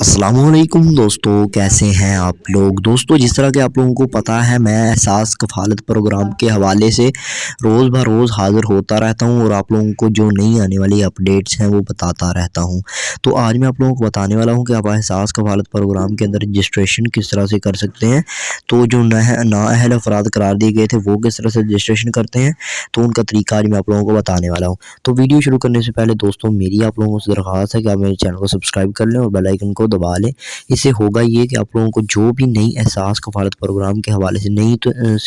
अस्सलामुअलैकुम दोस्तों, कैसे हैं आप लोग। दोस्तों, जिस तरह के आप लोगों को पता है, मैं एहसास कफ़ालत प्रोग्राम के हवाले से रोज़ ब रोज़ हाज़िर होता रहता हूं और आप लोगों को जो नई आने वाली अपडेट्स हैं वो बताता रहता हूं। तो आज मैं आप लोगों को बताने वाला हूं कि आप एहसास कफ़ालत प्रोग्राम के अंदर रजिस्ट्रेशन किस तरह से कर सकते हैं। तो जो नाअहल अफराद करार दिए गए थे वो किस तरह से रजिस्ट्रेशन करते हैं, तो उनका तरीका आज मैं आप लोगों को बताने वाला हूँ। तो वीडियो शुरू करने से पहले दोस्तों, मेरी आप लोगों से दरख्वास्त है कि आप मेरे चैनल को सब्सक्राइब कर लें और बेल आइकन को दबा लें। इससे होगा ये कि आप लोगों को जो भी नई एहसास कफ़ालत प्रोग्राम के हवाले से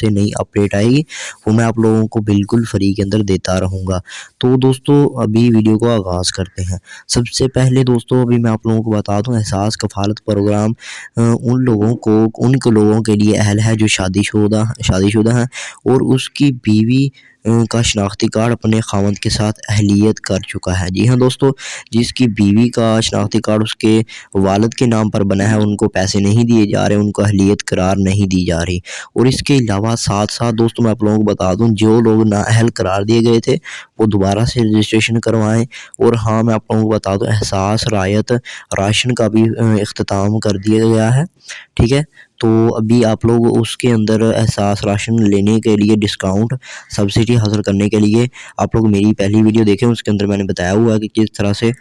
नई अपडेट आएगी, वो मैं आप लोगों को बिल्कुल फ्री के अंदर देता रहूँगा। तो दोस्तों, अभी वीडियो को आगाज़ करते हैं। सबसे पहले दोस्तों, अभी मैं आप लोगों को बता दूँ, एहसास कफ़ालत प्रोग्राम उन लोगों के लिए अहल है जो शादीशुदा हैं और उसकी बीवी का शनाख्ती कार्ड अपने ख़ावंद के साथ अहलियत कर चुका है। जी हाँ दोस्तों, जिसकी बीवी का शनाख्ती कार्ड उसके वालिद के नाम पर बना है, उनको पैसे नहीं दिए जा रहे, उनको अहलियत करार नहीं दी जा रही। और इसके अलावा साथ-साथ दोस्तों, मैं आप लोगों को बता दूँ, जो लोग नाअहल करार दिए गए थे, वो दोबारा से रजिस्ट्रेशन करवाएँ। और हाँ, मैं आप लोगों को बता दूँ, एहसास रायत राशन का भी इख्तिताम कर दिया गया है, ठीक है। तो अभी आप लोग उसके अंदर एहसास राशन लेने के लिए डिस्काउंट सब्सिडी हासिल करने के लिए आप लोग मेरी पहली वीडियो देखें, उसके अंदर मैंने बताया हुआ है कि किस तरह से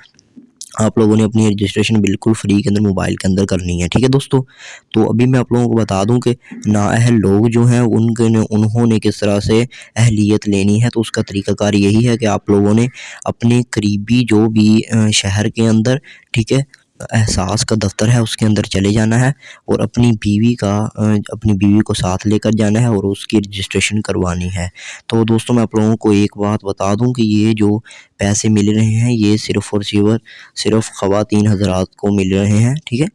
आप लोगों ने अपनी रजिस्ट्रेशन बिल्कुल फ्री के अंदर मोबाइल के अंदर करनी है, ठीक है दोस्तों। तो अभी मैं आप लोगों को बता दूं कि नाअहल लोग जो हैं उन्होंने किस तरह से अहलियत लेनी है। तो उसका तरीकाकार यही है कि आप लोगों ने अपने करीबी जो भी शहर के अंदर, ठीक है, एहसास का दफ्तर है, उसके अंदर चले जाना है और अपनी बीवी को साथ लेकर जाना है और उसकी रजिस्ट्रेशन करवानी है। तो दोस्तों, मैं आप लोगों को एक बात बता दूं कि ये जो पैसे मिल रहे हैं, ये सिर्फ़ और सिर्फ ख़वातीन हज़रात को मिल रहे हैं, ठीक है।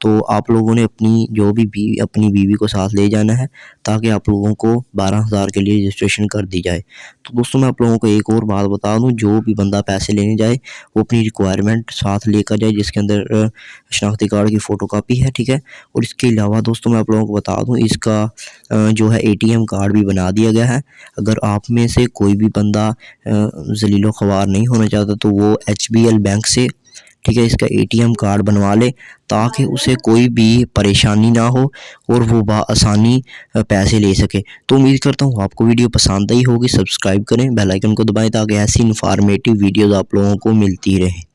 तो आप लोगों ने अपनी बीवी को साथ ले जाना है, ताकि आप लोगों को 12,000 के लिए रजिस्ट्रेशन कर दी जाए। तो दोस्तों, मैं आप लोगों को एक और बात बता दूं, जो भी बंदा पैसे लेने जाए, वो अपनी रिक्वायरमेंट साथ लेकर जाए, जिसके अंदर शनाख्ती कार्ड की फ़ोटोकॉपी है, ठीक है। और इसके अलावा दोस्तों, मैं आप लोगों को बता दूं, इसका जो है एटीएम कार्ड भी बना दिया गया है। अगर आप में से कोई भी बंदा ज़लील ख्वार नहीं होना चाहता, तो वो HBL बैंक से, ठीक है, इसका एटीएम कार्ड बनवा ले, ताकि उसे कोई भी परेशानी ना हो और वो बआसानी पैसे ले सके। तो उम्मीद करता हूँ आपको वीडियो पसंद आई होगी। सब्सक्राइब करें, बेल आइकन को दबाएं, ताकि ऐसी इन्फॉर्मेटिव वीडियोज़ आप लोगों को मिलती रहे।